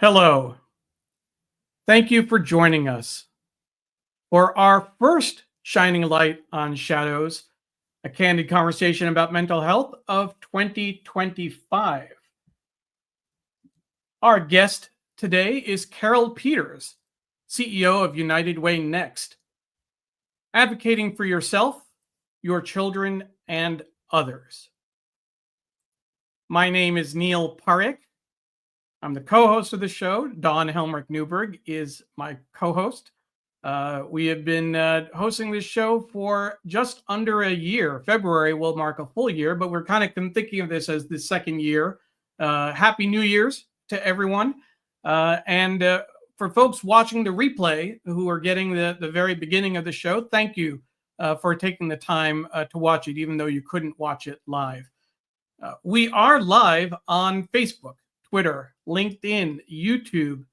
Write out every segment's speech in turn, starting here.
Hello. Thank you for joining us for our first Shining Light on Shadows, a candid conversation about mental health of 2025. Our guest today is Carole Peters, CEO of United Way Next, advocating for yourself, your children, and others. My name is Neil Parekh. I'm the co-host of the show. Dawn Helmrich Newberg is my co-host. We have been hosting this show for just under a year. February will mark a full year, but we're kind of thinking of this as the second year. Happy New Year's to everyone. And for folks watching the replay who are getting the very beginning of the show, thank you for taking the time to watch it, even though you couldn't watch it live. We are live on Facebook, Twitter, LinkedIn, YouTube,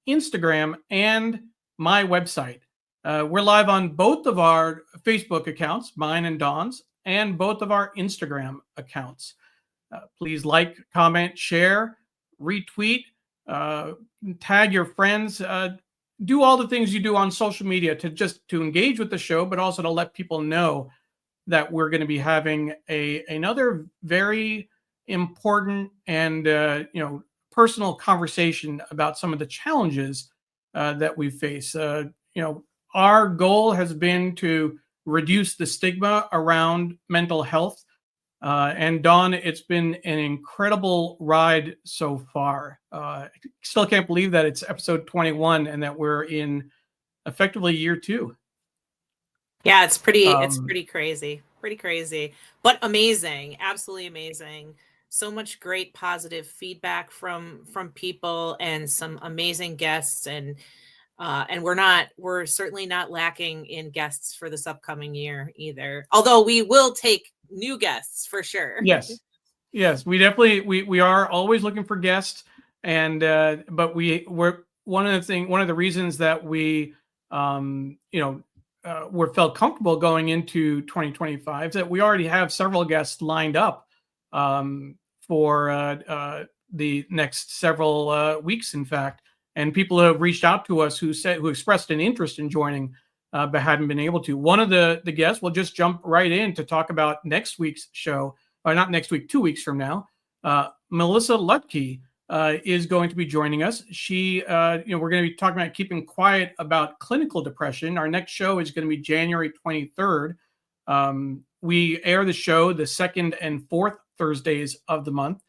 Instagram, and my website. We're live on both of our Facebook accounts, mine and Dawn's, and both of our Instagram accounts. Please like, comment, share, retweet, tag your friends, do all the things you do on social media to engage with the show, but also to let people know that we're going to be having another very important and personal conversation about some of the challenges that we face. Our goal has been to reduce the stigma around mental health. And Dawn, it's been an incredible ride so far. Still can't believe that it's episode 21 and that we're in effectively year 2. Yeah, it's pretty crazy, but amazing, absolutely amazing. So much great positive feedback from people and some amazing guests, and we're certainly not lacking in guests for this upcoming year either. Although we will take new guests for sure. Yes, we definitely we are always looking for guests, and but we're one of the reasons that we we're felt comfortable going into 2025 is that we already have several guests lined up for the next several weeks, in fact, and people who have reached out to us who expressed an interest in joining but hadn't been able to. One of the guests will just jump right in to talk about next week's show, or not next week, 2 weeks from now. Melissa Ludtke is going to be joining us. She, we're going to be talking about keeping quiet about clinical depression. Our next show is going to be January 23rd. We air the show the 2nd and 4th Thursdays of the month.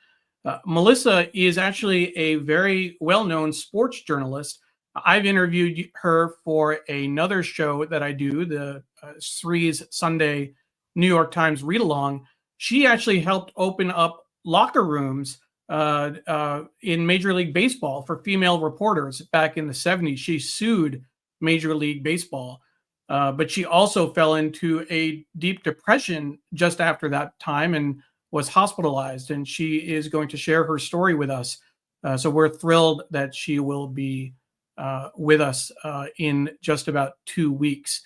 Melissa is actually a very well-known sports journalist. I've interviewed her for another show that I do, the Sree's Sunday New York Times read-along. She actually helped open up locker rooms in Major League Baseball for female reporters back in the 70s. She sued Major League Baseball, but she also fell into a deep depression just after that time and was hospitalized, and she is going to share her story with us. So we're thrilled that she will be with us in just about 2 weeks.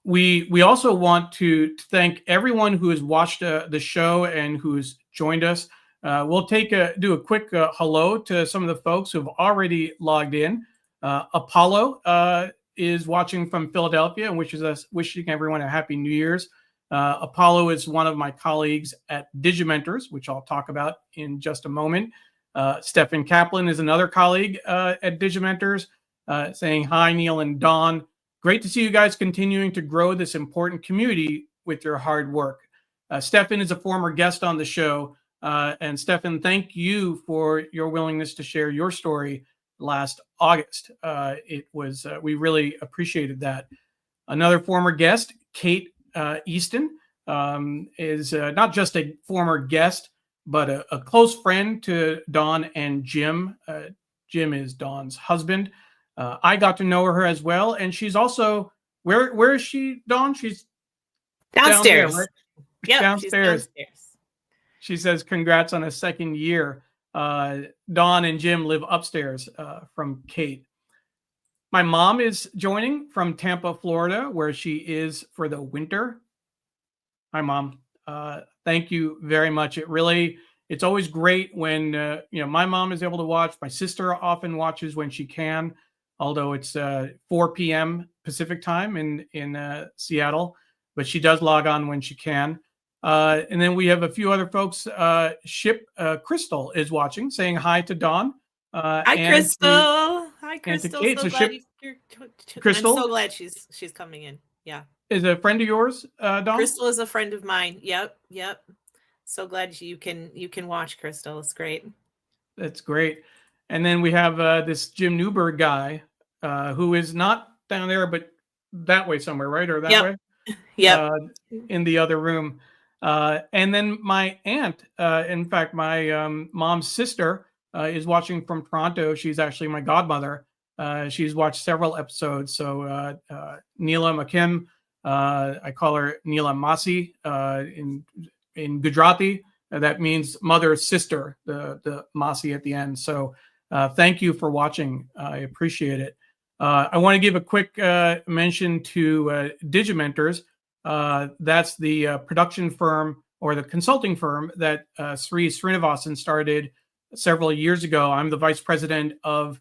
We also want to thank everyone who has watched the show and who's joined us. We'll do a quick hello to some of the folks who have already logged in. Apollo is watching from Philadelphia and wishing everyone a happy New Year's. Apollo is one of my colleagues at Digimentors, which I'll talk about in just a moment. Stephen Kaplan is another colleague at Digimentors, saying hi, Neil and Dawn. Great to see you guys continuing to grow this important community with your hard work. Stephen is a former guest on the show. And Stephen, thank you for your willingness to share your story last August. We really appreciated that. Another former guest, Kate Easton, is not just a former guest, but a close friend to Dawn and Jim. Jim is Dawn's husband. I got to know her as well, and she's also where is she, Dawn? She's downstairs. Down there, right? Yep, downstairs. she's downstairs. She says, "Congrats on a second year." Dawn and Jim live upstairs from Kate. My mom is joining from Tampa, Florida, where she is for the winter. Hi, Mom. Thank you very much. It it's always great when my mom is able to watch. My sister often watches when she can, although it's 4 p.m. Pacific time in Seattle, but she does log on when she can. And then we have a few other folks. Crystal is watching, saying hi to Dawn. Hi, Crystal. Hi, And to Crystal. Kate. So glad Crystal, I'm so glad she's coming in. Yeah. Is a friend of yours, Dawn? Crystal is a friend of mine. Yep. So glad you can watch, Crystal. It's great. That's great. And then we have this Jim Newberg guy who is not down there, but that way somewhere, right? Or that way? Yep. In the other room. And then my aunt, in fact, my mom's sister is watching from Toronto. She's actually my godmother. She's watched several episodes. So Neela McKim, I call her Neela Masi in Gujarati. That means mother's sister, the Masi at the end. So thank you for watching. I appreciate it. I want to give a quick mention to Digimentors. That's the production firm or the consulting firm that Sri Srinivasan started several years ago. I'm the vice president of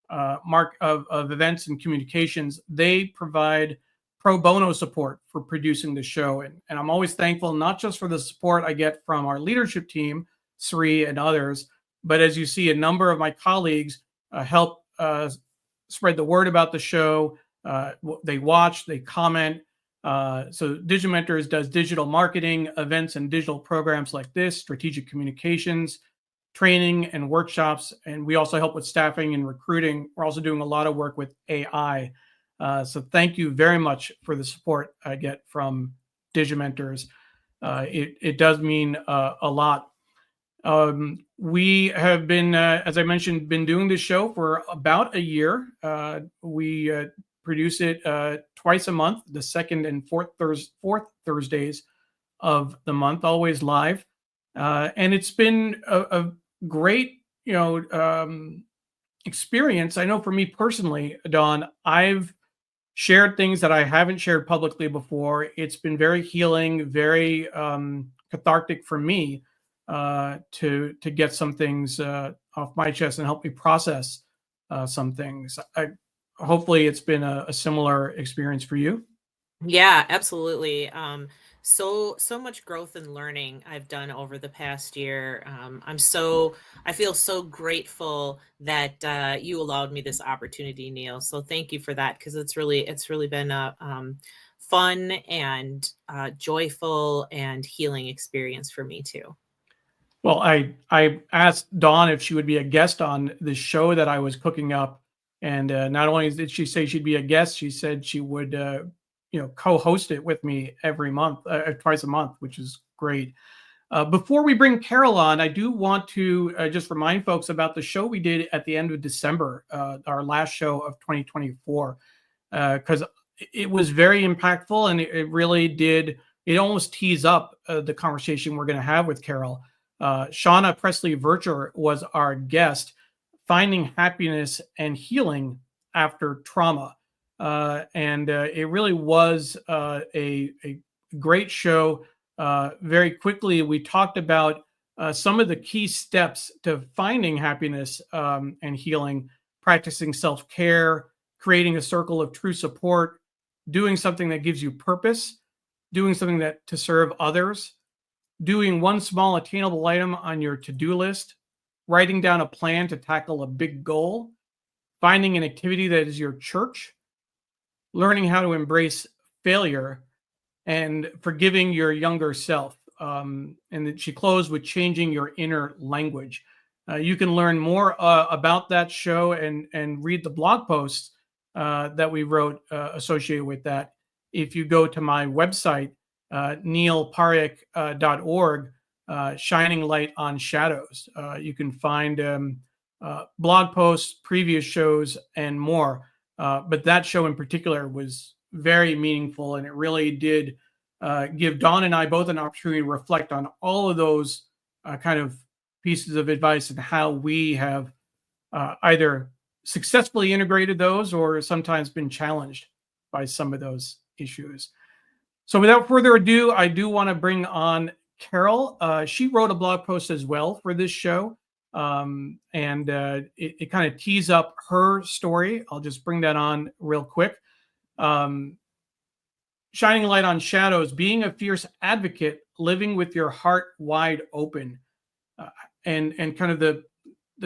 events and communications. They provide pro bono support for producing the show. And I'm always thankful, not just for the support I get from our leadership team, Sri and others, but as you see, a number of my colleagues help spread the word about the show. They watch, they comment. So Digimentors does digital marketing, events, and digital programs like this, strategic communications, training, and workshops. And we also help with staffing and recruiting. We're also doing a lot of work with AI. So thank you very much for the support I get from Digimentors. It does mean a lot. We have been, as I mentioned, been doing this show for about a year. We produce it twice a month, the second and fourth Thursdays of the month, always live. And it's been a great, experience. I know for me personally, Dawn, I've shared things that I haven't shared publicly before. It's been very healing, very cathartic for me to get some things off my chest and help me process some things. Hopefully it's been a similar experience for you. Yeah, absolutely. So much growth and learning I've done over the past year. I feel so grateful that you allowed me this opportunity, Neil. So thank you for that, because it's really been a fun and joyful and healing experience for me too. Well, I asked Dawn if she would be a guest on the show that I was cooking up, and not only did she say she'd be a guest, she said she would co-host it with me every month, twice a month, which is great. Before we bring Carole on, I do want to just remind folks about the show we did at the end of December, our last show of 2024, because it was very impactful, and it really did. It almost tees up the conversation we're going to have with Carole. Shauna Presley Vircher was our guest, finding happiness and healing after trauma. And it really was a great show. Very quickly, we talked about some of the key steps to finding happiness and healing, practicing self-care, creating a circle of true support, doing something that gives you purpose, doing something that to serve others, doing one small attainable item on your to-do list, writing down a plan to tackle a big goal, finding an activity that is your church, learning how to embrace failure, and forgiving your younger self. And that she closed with changing your inner language. You can learn more about that show and read the blog posts that we wrote associated with that if you go to my website, neilparekh.org, Shining Light on Shadows. You can find blog posts, previous shows, and more. But that show in particular was very meaningful, and it really did give Dawn and I both an opportunity to reflect on all of those kind of pieces of advice and how we have either successfully integrated those or sometimes been challenged by some of those issues. So without further ado, I do want to bring on Carole. She wrote a blog post as well for this show. And it kind of tees up her story. I'll just bring that on real quick. Shining light on shadows, being a fierce advocate, living with your heart wide open. And kind of the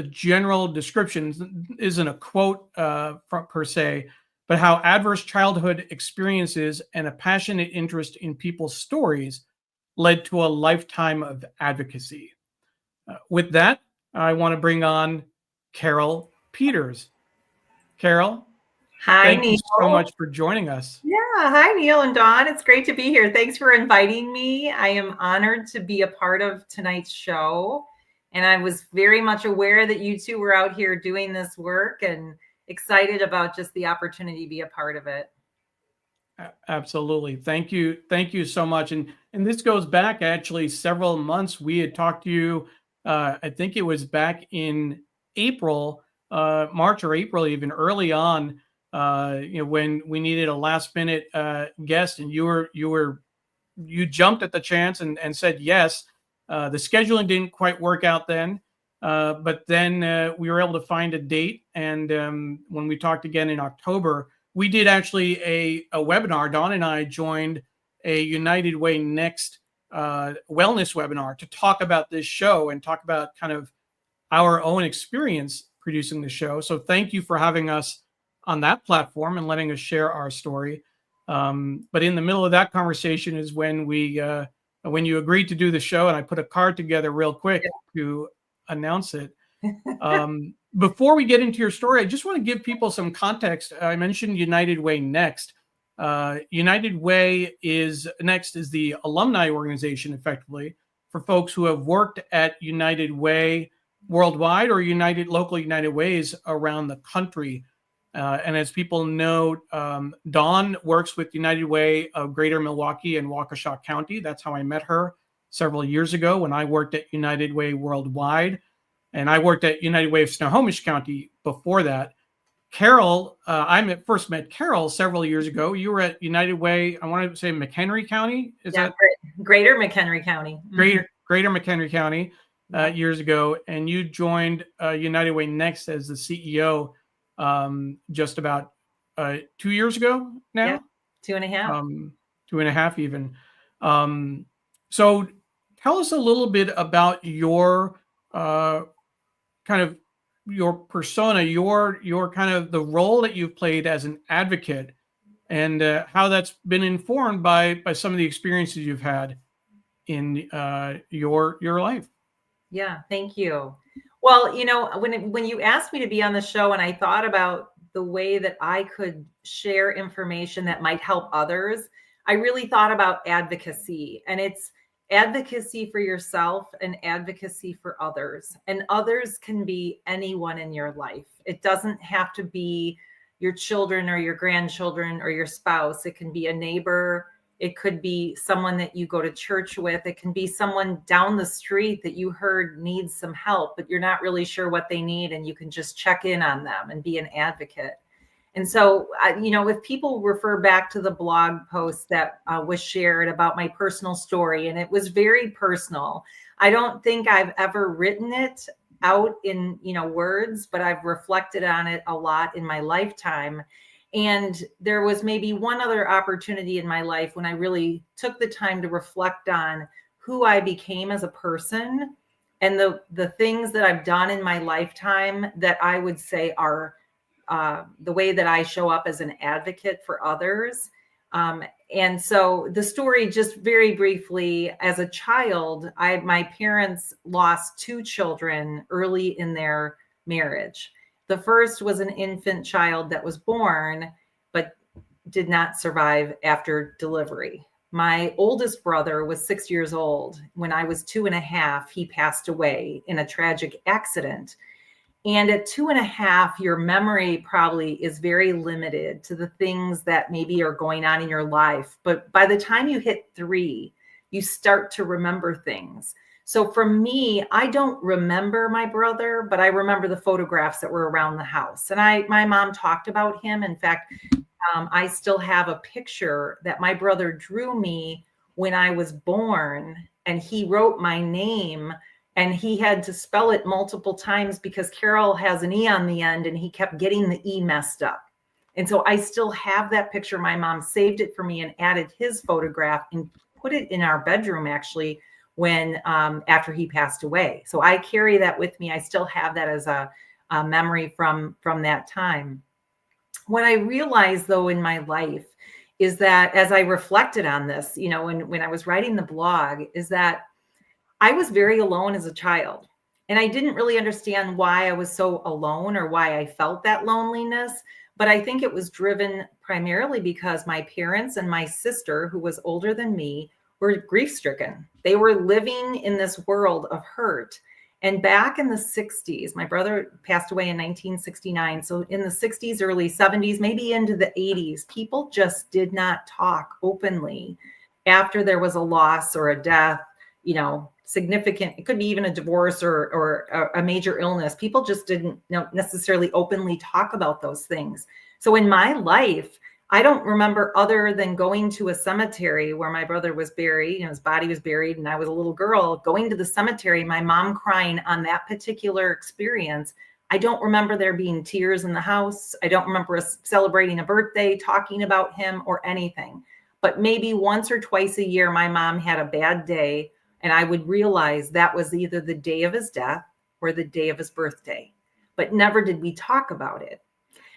general description isn't a quote per se, but how adverse childhood experiences and a passionate interest in people's stories led to a lifetime of advocacy. With that, I want to bring on Carole Peters. Carole, hi, thank Neil. you so much for joining us. Yeah, hi, Neil and Dawn. It's great to be here. Thanks for inviting me. I am honored to be a part of tonight's show. And I was very much aware that you two were out here doing this work and excited about just the opportunity to be a part of it. Absolutely. Thank you. Thank you so much. And this goes back actually several months. We had talked to you, I think it was back in April, March or April, even early on, when we needed a last minute guest, and you jumped at the chance and said yes. The scheduling didn't quite work out then, but then we were able to find a date. And when we talked again in October, we did actually a webinar. Dawn and I joined a United Way Next wellness webinar to talk about this show and talk about kind of our own experience producing the show. So thank you for having us on that platform and letting us share our story. But in the middle of that conversation is when when you agreed to do the show, and I put a card together real quick to announce it. Before we get into your story, I just want to give people some context. I mentioned United Way Next. United Way Next is the alumni organization, effectively, for folks who have worked at United Way worldwide or local United Ways around the country. And as people know, Dawn works with United Way of Greater Milwaukee and Waukesha County. That's how I met her several years ago when I worked at United Way worldwide. And I worked at United Way of Snohomish County before that. Carole, I first met Carole several years ago. You were at United Way, I want to say McHenry County. Is that Greater McHenry County? Greater McHenry County years ago. And you joined United Way Next as the CEO just about 2 years ago now? Yeah, 2.5. 2.5 even. So tell us a little bit about your kind of your persona, your kind of the role that you've played as an advocate, and how that's been informed by some of the experiences you've had in your life. Yeah, thank you. Well, when you asked me to be on the show and I thought about the way that I could share information that might help others, I really thought about advocacy, and it's advocacy for yourself and advocacy for others. And others can be anyone in your life. It doesn't have to be your children or your grandchildren or your spouse. It can be a neighbor. It could be someone that you go to church with. It can be someone down the street that you heard needs some help, but you're not really sure what they need, and you can just check in on them and be an advocate. And so, if people refer back to the blog post that was shared about my personal story, and it was very personal. I don't think I've ever written it out in, words, but I've reflected on it a lot in my lifetime. And there was maybe one other opportunity in my life when I really took the time to reflect on who I became as a person and the things that I've done in my lifetime that I would say are the way that I show up as an advocate for others. And so the story, just very briefly, as a child, my parents lost 2 children early in their marriage. The first was an infant child that was born, but did not survive after delivery. My oldest brother was 6 years old. When I was 2.5, he passed away in a tragic accident. And at 2.5, your memory probably is very limited to the things that maybe are going on in your life. But by the time you hit 3, you start to remember things. So for me, I don't remember my brother, but I remember the photographs that were around the house. And my mom talked about him. In fact, I still have a picture that my brother drew me when I was born and he wrote my name, and he had to spell it multiple times because Carole has an E on the end and he kept getting the E messed up. And so I still have that picture. My mom saved it for me and added his photograph and put it in our bedroom, actually, when after he passed away. So I carry that with me. I still have that as a memory from that time. What I realized, though, in my life is that as I reflected on this, you know, when I was writing the blog, is that I was very alone as a child. And I didn't really understand why I was so alone or why I felt that loneliness. But I think it was driven primarily because my parents and my sister, who was older than me, were grief-stricken. They were living in this world of hurt. And back in the 60s, my brother passed away in 1969. So in the 60s, early 70s, maybe into the 80s, people just did not talk openly after there was a loss or a death, you know, significant. It could be even a divorce or a major illness. People just didn't necessarily openly talk about those things. So in my life, I don't remember other than going to a cemetery where my brother was buried, you know, his body was buried, and I was a little girl going to the cemetery, my mom crying on that particular experience. I don't remember there being tears in the house. I don't remember us celebrating a birthday, talking about him or anything. But maybe once or twice a year, my mom had a bad day, and I would realize that was either the day of his death or the day of his birthday. But never did we talk about it.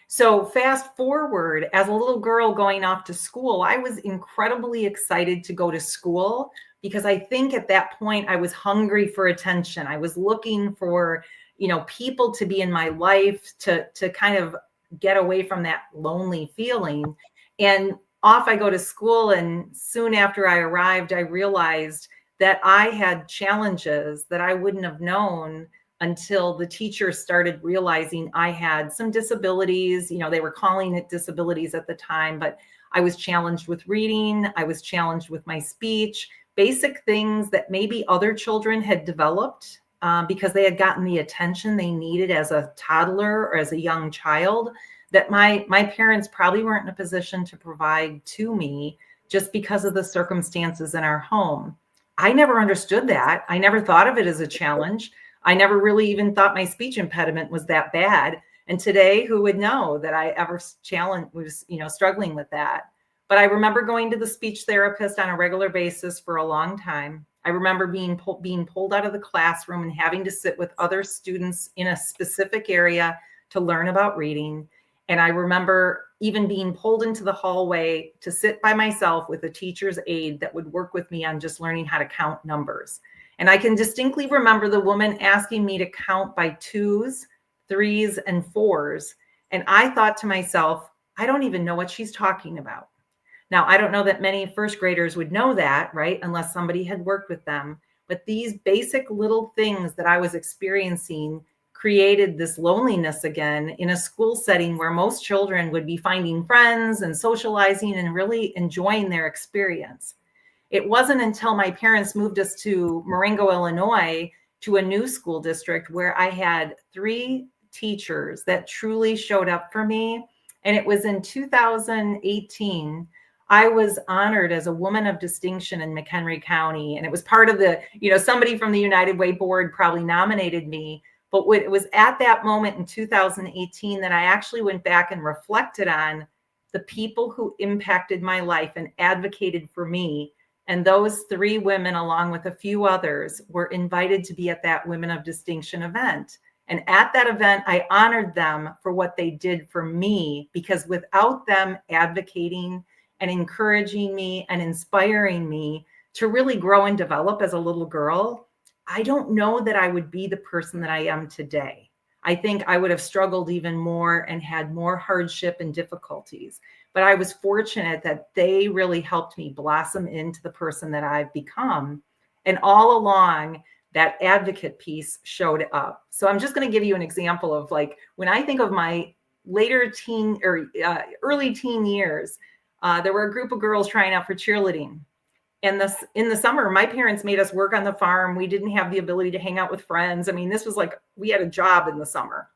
So fast forward, as a little girl going off to school, I was incredibly excited to go to school because I think at that point I was hungry for attention. I was looking for, you know, people to be in my life to kind of get away from that lonely feeling. And off I go to school. And soon after I arrived, I realized that I had challenges that I wouldn't have known until the teachers started realizing I had some disabilities. You know, they were calling it disabilities at the time, but I was challenged with reading. I was challenged with my speech, basic things that maybe other children had developed because they had gotten the attention they needed as a toddler or as a young child that my parents probably weren't in a position to provide to me just because of the circumstances in our home. I never understood that. I never thought of it as a challenge. I never really even thought my speech impediment was that bad. And today, who would know that I ever was, you know, struggling with that? But I remember going to the speech therapist on a regular basis for a long time. I remember being pulled out of the classroom and having to sit with other students in a specific area to learn about reading. And I remember even being pulled into the hallway to sit by myself with a teacher's aide that would work with me on just learning how to count numbers. And I can distinctly remember the woman asking me to count by 2s, 3s, and 4s. And I thought to myself, I don't even know what she's talking about. Now, I don't know that many first graders would know that, right? Unless somebody had worked with them. But these basic little things that I was experiencing created this loneliness again in a school setting where most children would be finding friends and socializing and really enjoying their experience. It wasn't until my parents moved us to Marengo, Illinois, to a new school district where I had 3 teachers that truly showed up for me. And it was in 2018, I was honored as a woman of distinction in McHenry County. And it was part of the, you know, somebody from the United Way board probably nominated me. But it was at that moment in 2018 that I actually went back and reflected on the people who impacted my life and advocated for me. And those 3 women, along with a few others, were invited to be at that Women of Distinction event. And at that event, I honored them for what they did for me, because without them advocating and encouraging me and inspiring me to really grow and develop as a little girl, I don't know that I would be the person that I am today. I think I would have struggled even more and had more hardship and difficulties. But I was fortunate that they really helped me blossom into the person that I've become. And all along, that advocate piece showed up. So I'm just going to give you an example of, like, when I think of my later teen or early teen years, there were a group of girls trying out for cheerleading. And in the summer, my parents made us work on the farm. We didn't have the ability to hang out with friends. I mean, this was like, we had a job in the summer.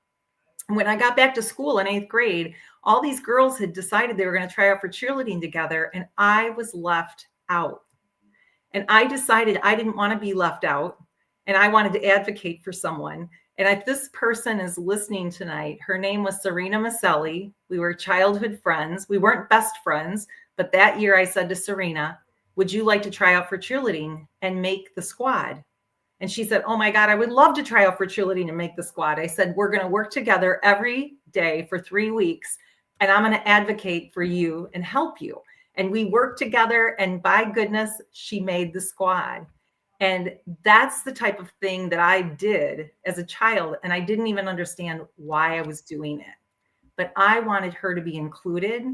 When I got back to school in 8th grade, all these girls had decided they were going to try out for cheerleading together, and I was left out. And I decided I didn't want to be left out, and I wanted to advocate for someone. And if this person is listening tonight, her name was Serena Maselli. We were childhood friends. We weren't best friends, but that year I said to Serena, would you like to try out for cheerleading and make the squad? And she said, oh my God, I would love to try out for cheerleading and make the squad. I said, we're going to work together every day for 3 weeks, and I'm going to advocate for you and help you. And we worked together, and by goodness, she made the squad. And that's the type of thing that I did as a child. And I didn't even understand why I was doing it. But I wanted her to be included.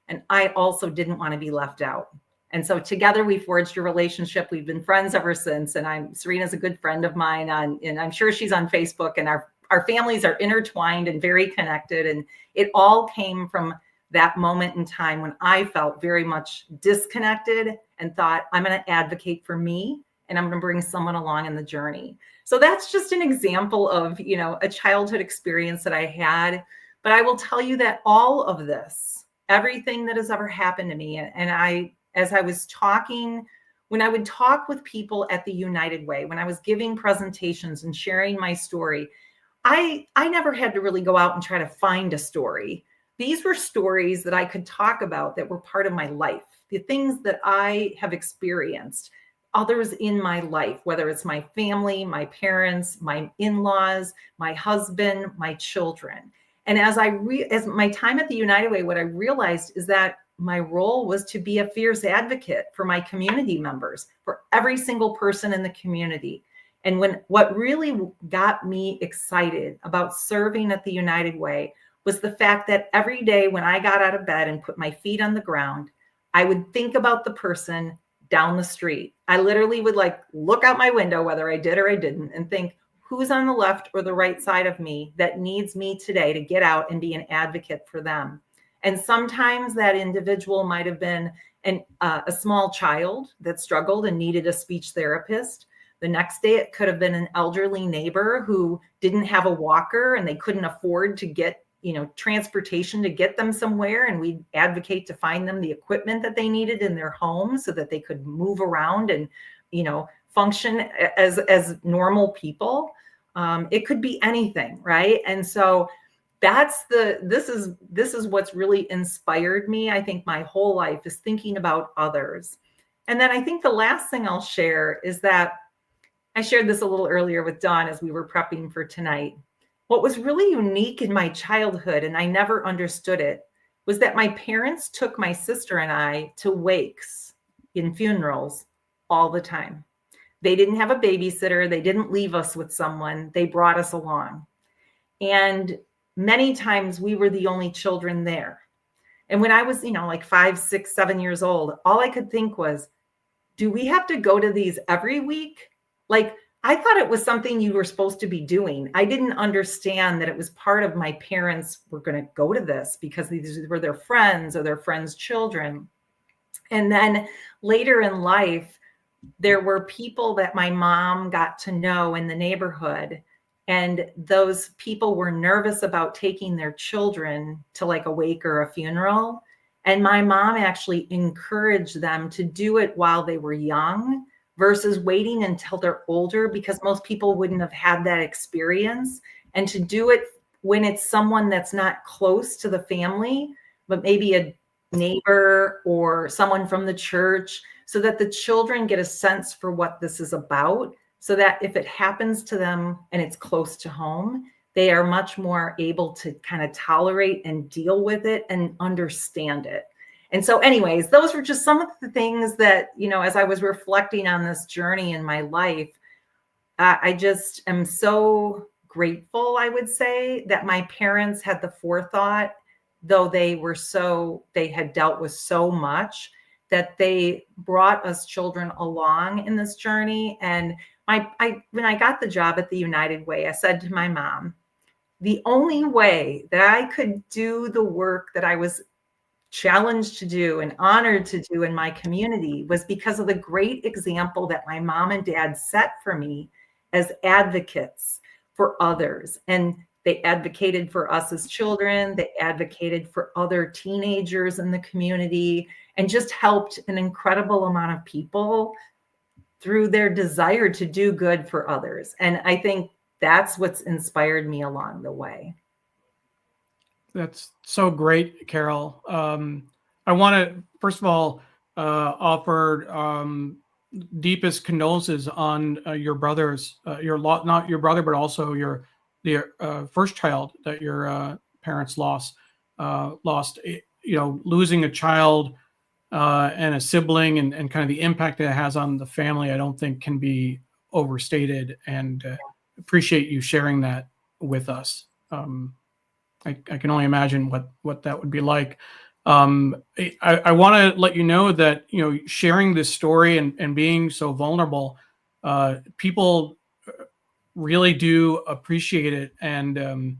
And I also didn't want to be left out. And so together we forged a relationship. We've been friends ever since. And Serena's a good friend of mine, and I'm sure she's on Facebook. And our families are intertwined and very connected. And it all came from that moment in time when I felt very much disconnected and thought, I'm going to advocate for me, and I'm going to bring someone along in the journey. So that's just an example of, a childhood experience that I had. But I will tell you that all of this, everything that has ever happened to me, and as I was talking, when I would talk with people at the United Way, when I was giving presentations and sharing my story, I never had to really go out and try to find a story. These were stories that I could talk about that were part of my life, the things that I have experienced, others in my life, whether it's my family, my parents, my in-laws, my husband, my children. And as my time at the United Way, what I realized is that my role was to be a fierce advocate for my community members, for every single person in the community. And what really got me excited about serving at the United Way was the fact that every day when I got out of bed and put my feet on the ground, I would think about the person down the street. I literally would look out my window, whether I did or I didn't, and think, who's on the left or the right side of me that needs me today to get out and be an advocate for them. And sometimes that individual might have been a small child that struggled and needed a speech therapist. The next day, it could have been an elderly neighbor who didn't have a walker and they couldn't afford to get transportation to get them somewhere. And we advocate to find them the equipment that they needed in their home so that they could move around and, function as normal people. It could be anything, right? And so this is what's really inspired me. I think my whole life is thinking about others. And then I think the last thing I'll share is that I shared this a little earlier with Dawn as we were prepping for tonight. What was really unique in my childhood, and I never understood it, was that my parents took my sister and I to wakes and funerals all the time. They didn't have a babysitter. They didn't leave us with someone. They brought us along. And many times we were the only children there. And when I was, 5, 6, 7 years old, all I could think was, do we have to go to these every week? I thought it was something you were supposed to be doing. I didn't understand that it was part of my parents were going to go to this because these were their friends or their friends' children. And then later in life, there were people that my mom got to know in the neighborhood. And those people were nervous about taking their children to a wake or a funeral. And my mom actually encouraged them to do it while they were young versus waiting until they're older, because most people wouldn't have had that experience. And to do it when it's someone that's not close to the family, but maybe a neighbor or someone from the church, so that the children get a sense for what this is about, so that if it happens to them and it's close to home, they are much more able to kind of tolerate and deal with it and understand it. And so anyways, those were just some of the things that, as I was reflecting on this journey in my life, I just am so grateful, I would say, that my parents had the forethought, though they had dealt with so much, that they brought us children along in this journey. And when I got the job at the United Way, I said to my mom, the only way that I could do the work that I was challenged to do and honored to do in my community was because of the great example that my mom and dad set for me as advocates for others. And they advocated for us as children. They advocated for other teenagers in the community and just helped an incredible amount of people through their desire to do good for others. And I think that's what's inspired me along the way. That's so great, Carole. I want to, first of all, offer deepest condolences on your brother's, not your brother, but also the first child that your parents lost. Losing a child and a sibling, and kind of the impact that it has on the family, I don't think can be overstated. And appreciate you sharing that with us. I can only imagine what that would be like. I want to let you know that, sharing this story and being so vulnerable, people really do appreciate it and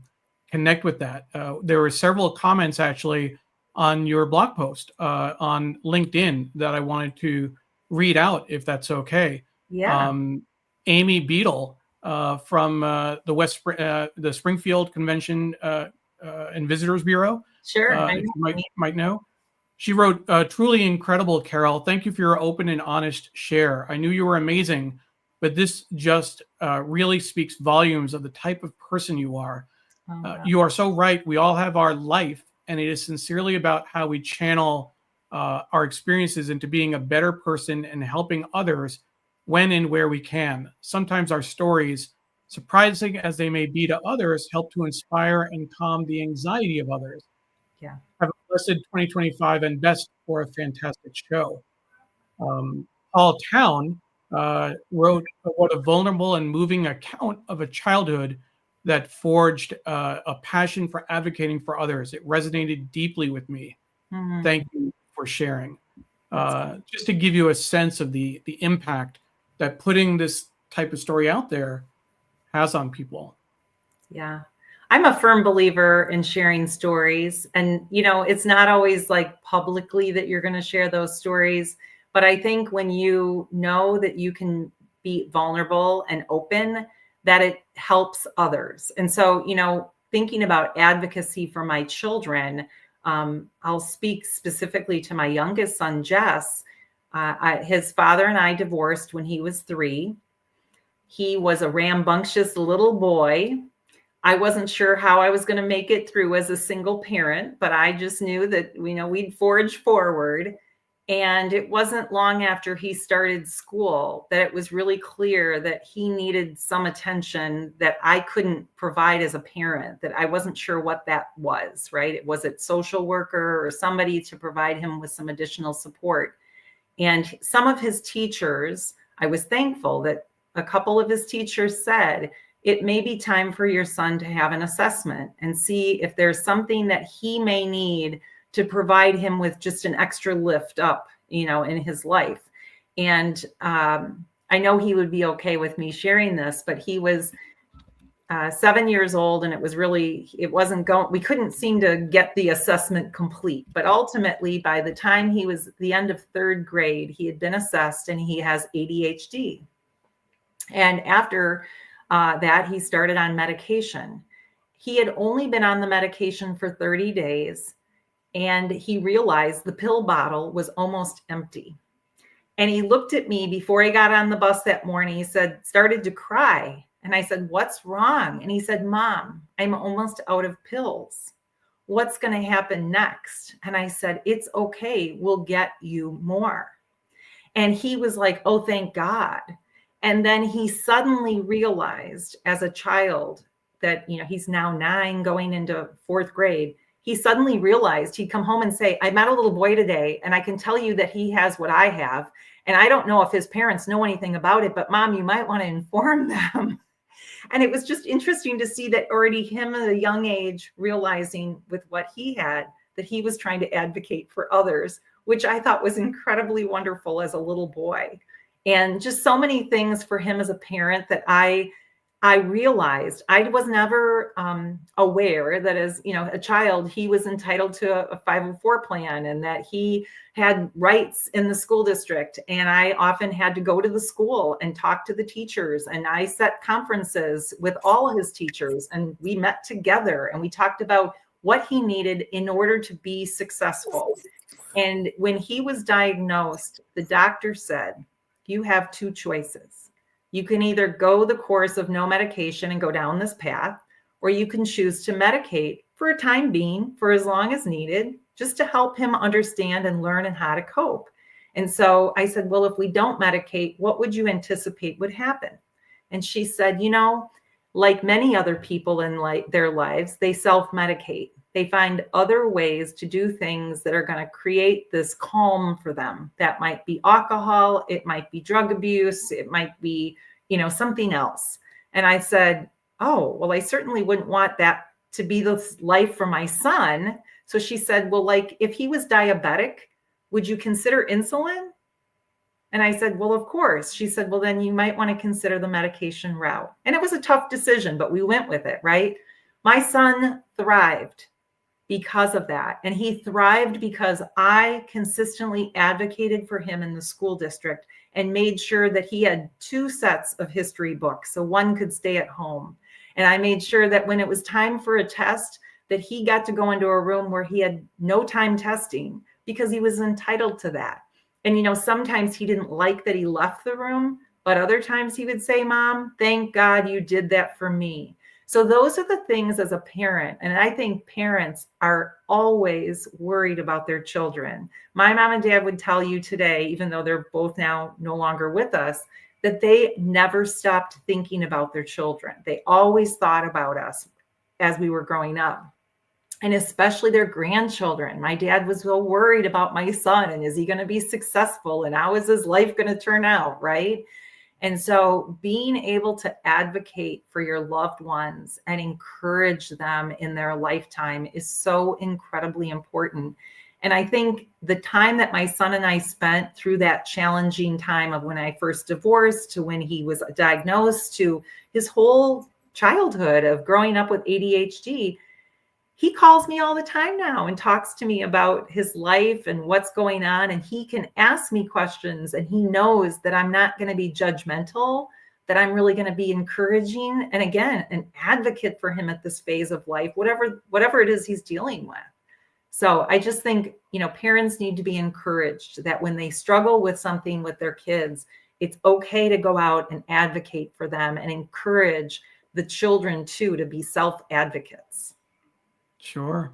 connect with that. There were several comments actually on your blog post on LinkedIn that I wanted to read out, if that's okay. Yeah. Amy Beadle from the Springfield Convention and Visitors Bureau. Sure. If you might know. She wrote, truly incredible, Carole. Thank you for your open and honest share. I knew you were amazing, but this just really speaks volumes of the type of person you are. You are so right. We all have our life, and it is sincerely about how we channel our experiences into being a better person and helping others when and where we can. Sometimes our stories, surprising as they may be to others, help to inspire and calm the anxiety of others. Yeah. Have a blessed 2025 and best for a fantastic show. Paul Town wrote, what a vulnerable and moving account of a childhood that forged a passion for advocating for others. It resonated deeply with me. Mm-hmm. Thank you for sharing. Just to give you a sense of the impact that putting this type of story out there has on people. Yeah. I'm a firm believer in sharing stories, and it's not always like publicly that you're going to share those stories, but I think when you know that you can be vulnerable and open, that it helps others. And so, thinking about advocacy for my children, I'll speak specifically to my youngest son, Jess. His father and I divorced when he was 3. He was a rambunctious little boy. I wasn't sure how I was going to make it through as a single parent, but I just knew that, we'd forge forward. And it wasn't long after he started school that it was really clear that he needed some attention that I couldn't provide as a parent, that I wasn't sure what that was, right? Was it social worker or somebody to provide him with some additional support? And some of his teachers, I was thankful that a couple of his teachers said, it may be time for your son to have an assessment and see if there's something that he may need to provide him with just an extra lift up, in his life. And I know he would be okay with me sharing this, but he was 7 years old, and we couldn't seem to get the assessment complete. But ultimately, by the time he was the end of 3rd grade, he had been assessed and he has ADHD. And after that, he started on medication. He had only been on the medication for 30 days, and he realized the pill bottle was almost empty. And he looked at me before he got on the bus that morning. He started to cry. And I said, what's wrong? And he said, Mom, I'm almost out of pills. What's going to happen next? And I said, it's okay. We'll get you more. And he was like, oh, thank God. And then he suddenly realized as a child that, he's now 9 going into 4th grade. He suddenly realized he'd come home and say, I met a little boy today, and I can tell you that he has what I have. And I don't know if his parents know anything about it, but Mom, you might want to inform them. And it was just interesting to see that already him at a young age, realizing with what he had, that he was trying to advocate for others, which I thought was incredibly wonderful as a little boy. And just so many things for him as a parent that I realized. I was never aware that as a child, he was entitled to a 504 plan and that he had rights in the school district. And I often had to go to the school and talk to the teachers. And I set conferences with all of his teachers, and we met together and we talked about what he needed in order to be successful. And when he was diagnosed, the doctor said, you have two choices. You can either go the course of no medication and go down this path, or you can choose to medicate for a time being, for as long as needed, just to help him understand and learn and how to cope. And so I said, well, if we don't medicate, what would you anticipate would happen? And she said, like many other people in their lives, they self-medicate. They find other ways to do things that are going to create this calm for them. That might be alcohol, it might be drug abuse, it might be, something else. And I said, oh, well, I certainly wouldn't want that to be the life for my son. So she said, well, like if he was diabetic, would you consider insulin? And I said, well, of course. She said, well, then you might want to consider the medication route. And it was a tough decision, but we went with it, right? My son thrived because of that. And he thrived because I consistently advocated for him in the school district and made sure that he had 2 sets of history books, so one could stay at home. And I made sure that when it was time for a test, that he got to go into a room where he had no time testing because he was entitled to that. And, sometimes he didn't like that he left the room, but other times he would say, Mom, thank God you did that for me. So those are the things as a parent. And I think parents are always worried about their children. My mom and dad would tell you today, even though they're both now no longer with us, that they never stopped thinking about their children. They always thought about us as we were growing up. And especially their grandchildren. My dad was so worried about my son and is he going to be successful and how is his life going to turn out, right? And so being able to advocate for your loved ones and encourage them in their lifetime is so incredibly important. And I think the time that my son and I spent through that challenging time of when I first divorced to when he was diagnosed to his whole childhood of growing up with ADHD, he calls me all the time now and talks to me about his life and what's going on. And he can ask me questions and he knows that I'm not going to be judgmental, that I'm really going to be encouraging. And again, an advocate for him at this phase of life, whatever it is he's dealing with. So I just think, parents need to be encouraged that when they struggle with something with their kids, it's okay to go out and advocate for them and encourage the children too, to be self-advocates. Sure.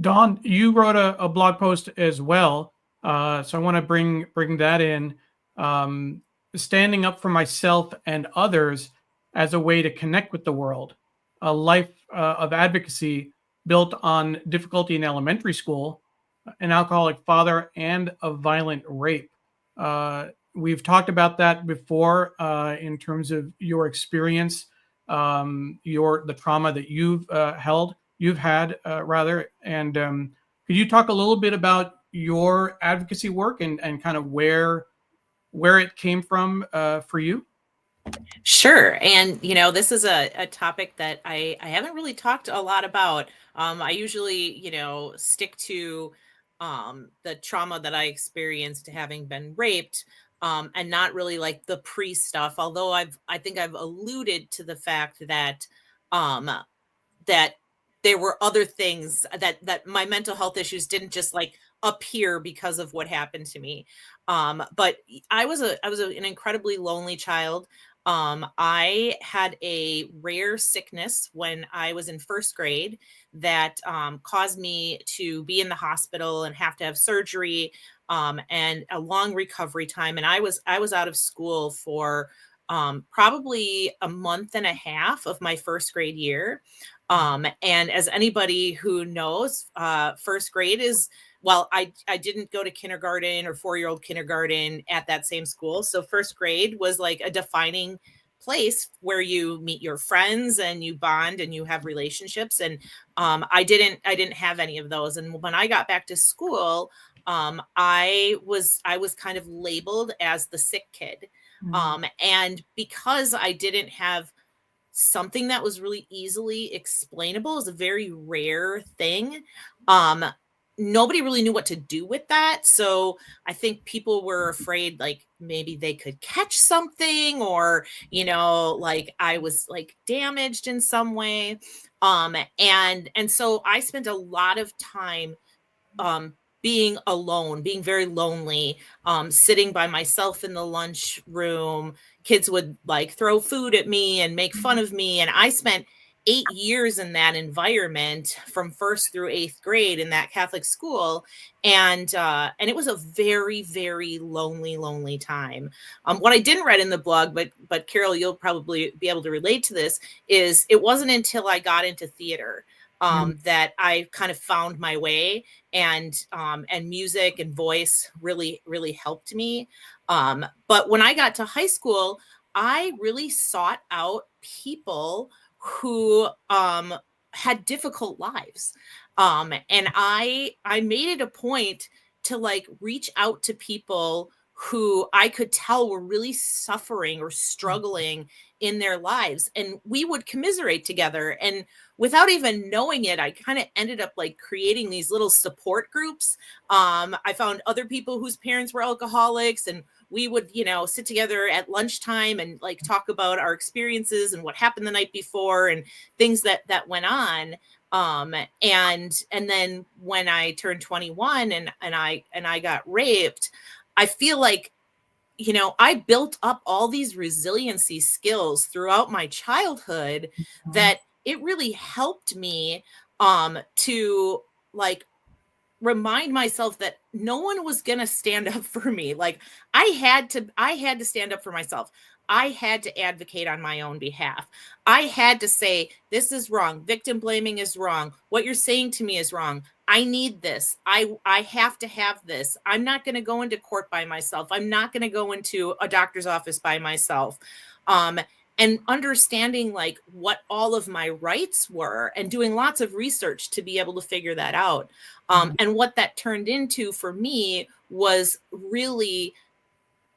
Dawn, you wrote a blog post as well. So I want to bring that in. Standing up for myself and others as a way to connect with the world. A life of advocacy built on difficulty in elementary school, an alcoholic father, and a violent rape. We've talked about that before in terms of your experience, the trauma that you've had, and could you talk a little bit about your advocacy work and kind of where it came from for you? Sure. And, this is a topic that I haven't really talked a lot about. I usually, stick to the trauma that I experienced having been raped, and not really like the pre stuff, although I think I've alluded to the fact that that there were other things that my mental health issues didn't just like appear because of what happened to me. But I was an incredibly lonely child. I had a rare sickness when I was in first grade that caused me to be in the hospital and have to have surgery, and a long recovery time. And I was out of school for probably a month and a half of my first grade year. And as anybody who knows, first grade is, well, I didn't go to kindergarten or 4-year-old kindergarten at that same school. So first grade was like a defining place where you meet your friends and you bond and you have relationships. And I didn't have any of those. And when I got back to school, I was kind of labeled as the sick kid. And because I didn't have something that was really easily explainable, is a very rare thing. Nobody really knew what to do with that. So I think people were afraid, like maybe they could catch something, or, like I was like damaged in some way. And so I spent a lot of time being alone, being very lonely, sitting by myself in the lunchroom. Kids would like throw food at me and make fun of me. And I spent 8 years in that environment from 1st through 8th grade in that Catholic school. And it was a very, very lonely time. What I didn't write in the blog, but Carole, you'll probably be able to relate to this, is it wasn't until I got into theater that I kind of found my way, and music and voice really, really helped me. But when I got to high school, I really sought out people who had difficult lives. And I made it a point to like reach out to people who I could tell were really suffering or struggling in their lives. And we would commiserate together. And without even knowing it, I kind of ended up like creating these little support groups. I found other people whose parents were alcoholics, and we would, sit together at lunchtime and like talk about our experiences and what happened the night before and things that went on. And then when I turned 21 and I got raped, I feel like, I built up all these resiliency skills throughout my childhood that it really helped me to like remind myself that no one was going to stand up for me. Like I had to stand up for myself. I had to advocate on my own behalf. I had to say, this is wrong. Victim blaming is wrong. What you're saying to me is wrong. I need this. I have to have this. I'm not going to go into court by myself. I'm not going to go into a doctor's office by myself. And understanding like what all of my rights were and doing lots of research to be able to figure that out. And what that turned into for me was really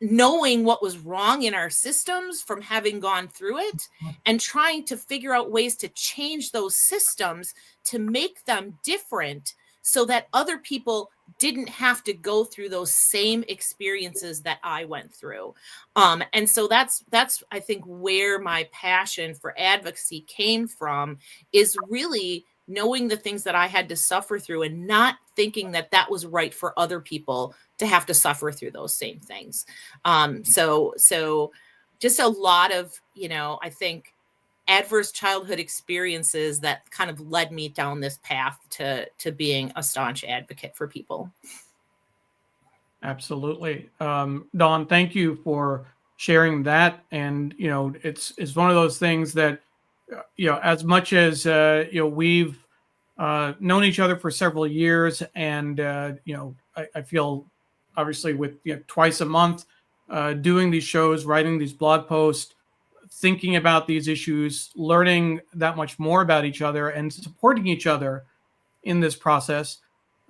knowing what was wrong in our systems from having gone through it and trying to figure out ways to change those systems to make them different so that other people didn't have to go through those same experiences that I went through. And so that's, I think, where my passion for advocacy came from, is really knowing the things that I had to suffer through and not thinking that that was right for other people to have to suffer through those same things. So just a lot of, I think, adverse childhood experiences that kind of led me down this path to being a staunch advocate for people. Absolutely. Dawn, thank you for sharing that. And, it's one of those things that, as much as, we've known each other for several years, and, I feel obviously with twice a month doing these shows, writing these blog posts, thinking about these issues, learning that much more about each other and supporting each other in this process.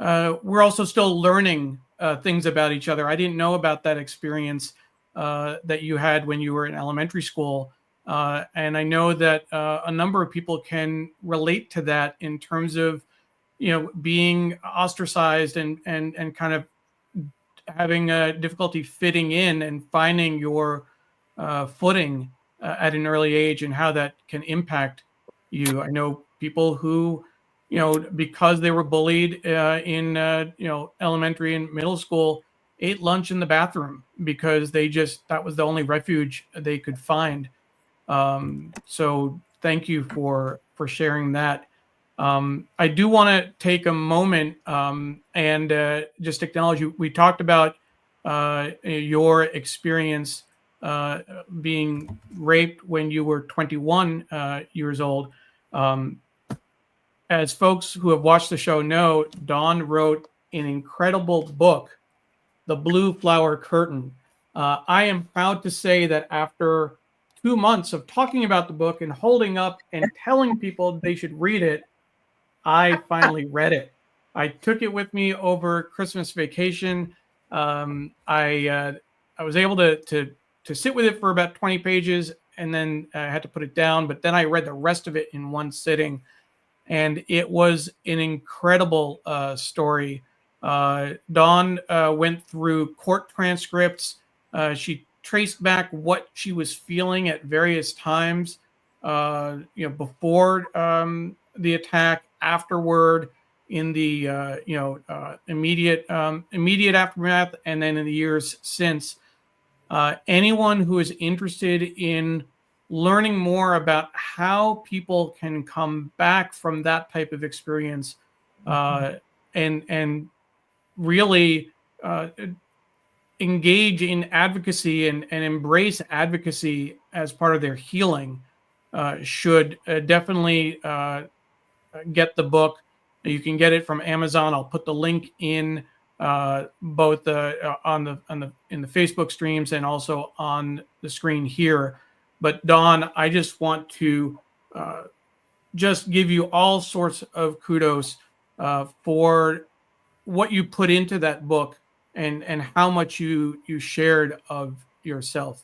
We're also still learning things about each other. I didn't know about that experience that you had when you were in elementary school. And I know that a number of people can relate to that in terms of, being ostracized and kind of having difficulty fitting in and finding your footing at an early age, and how that can impact you. I know people who, because they were bullied in, elementary and middle school, ate lunch in the bathroom because that was the only refuge they could find. So thank you for sharing that. I do want to take a moment and just acknowledge you. We talked about your experience being raped when you were 21 years old. As folks who have watched the show know, Dawn wrote an incredible book, The Blue Flower Curtain. I am proud to say that after 2 months of talking about the book and holding up and telling people they should read it, I finally read it. I took it with me over Christmas vacation. I was able to sit with it for about 20 pages, and then I had to put it down. But then I read the rest of it in one sitting, and it was an incredible story. Dawn went through court transcripts. She traced back what she was feeling at various times, before the attack, afterward, in the immediate aftermath, and then in the years since. Anyone who is interested in learning more about how people can come back from that type of experience, and really engage in advocacy and embrace advocacy as part of their healing, should definitely get the book. You can get it from Amazon. I'll put the link in both in the Facebook streams and also on the screen here. But Dawn, I just want to just give you all sorts of kudos for what you put into that book and how much you shared of yourself.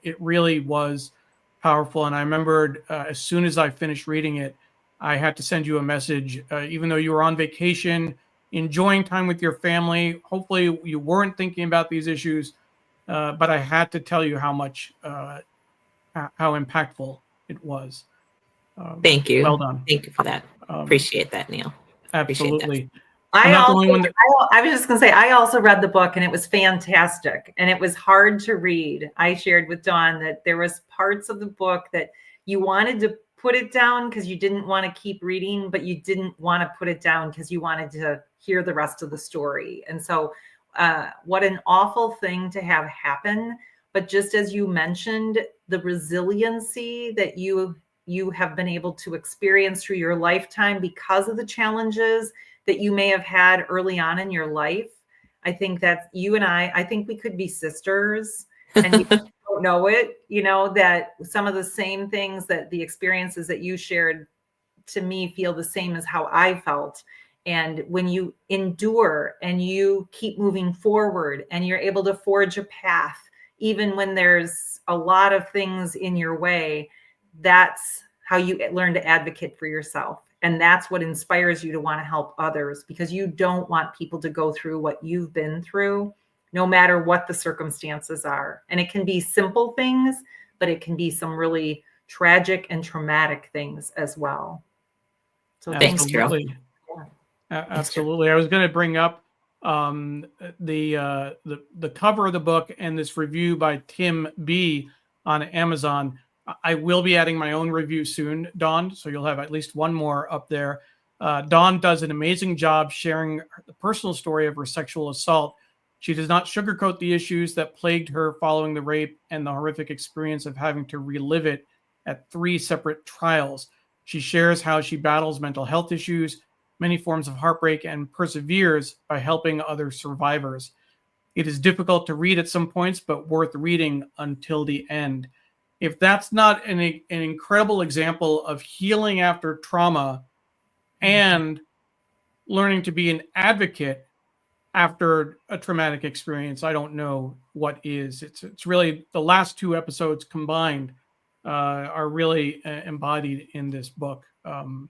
It really was powerful. And I remembered as soon as I finished reading it, I had to send you a message, even though you were on vacation, enjoying time with your family. Hopefully you weren't thinking about these issues, but I had to tell you how much, how impactful it was. Thank you. Well done. Thank you for that. Appreciate that, Neil. Absolutely. I was just going to say, I also read the book and it was fantastic and it was hard to read. I shared with Dawn that there was parts of the book that you wanted to put it down because you didn't want to keep reading, but you didn't want to put it down because you wanted to hear the rest of the story. And so what an awful thing to have happen. But just as you mentioned, the resiliency that you have been able to experience through your lifetime because of the challenges that you may have had early on in your life. I think that you and I think we could be sisters and you don't know it, that some of the same things, that the experiences that you shared to me feel the same as how I felt. And when you endure and you keep moving forward and you're able to forge a path, even when there's a lot of things in your way, that's how you learn to advocate for yourself. And that's what inspires you to want to help others, because you don't want people to go through what you've been through, no matter what the circumstances are. And it can be simple things, but it can be some really tragic and traumatic things as well. So thanks, Carole. Absolutely. I was going to bring up the cover of the book and this review by Tim B on Amazon. I will be adding my own review soon, Dawn, so you'll have at least one more up there. Dawn does an amazing job sharing the personal story of her sexual assault. She does not sugarcoat the issues that plagued her following the rape and the horrific experience of having to relive it at 3 separate trials. She shares how she battles mental health issues, many forms of heartbreak, and perseveres by helping other survivors. It is difficult to read at some points, but worth reading until the end. If that's not an incredible example of healing after trauma and learning to be an advocate after a traumatic experience, I don't know what is. It's really the last 2 episodes combined are really embodied in this book. And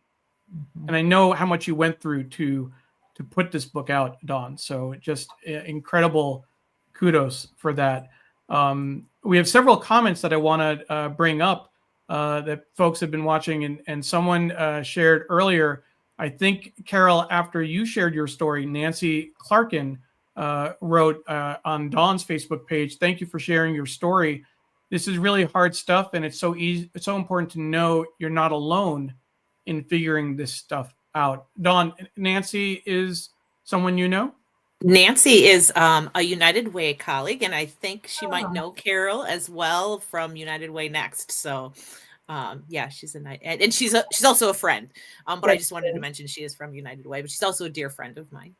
I know how much you went through to put this book out, Dawn. So just incredible kudos for that. We have several comments that I want to bring up that folks have been watching, and someone shared earlier. I think, Carole, after you shared your story, Nancy Clarkin wrote on Dawn's Facebook page, "Thank you for sharing your story. This is really hard stuff, and it's so easy. It's so important to know you're not alone in figuring this stuff out." Dawn, Nancy is someone you know? Nancy is a United Way colleague, and I think she might know Carole as well from United Way Next. So, yeah, she's and she's also a friend. But I just wanted to mention she is from United Way, but she's also a dear friend of mine.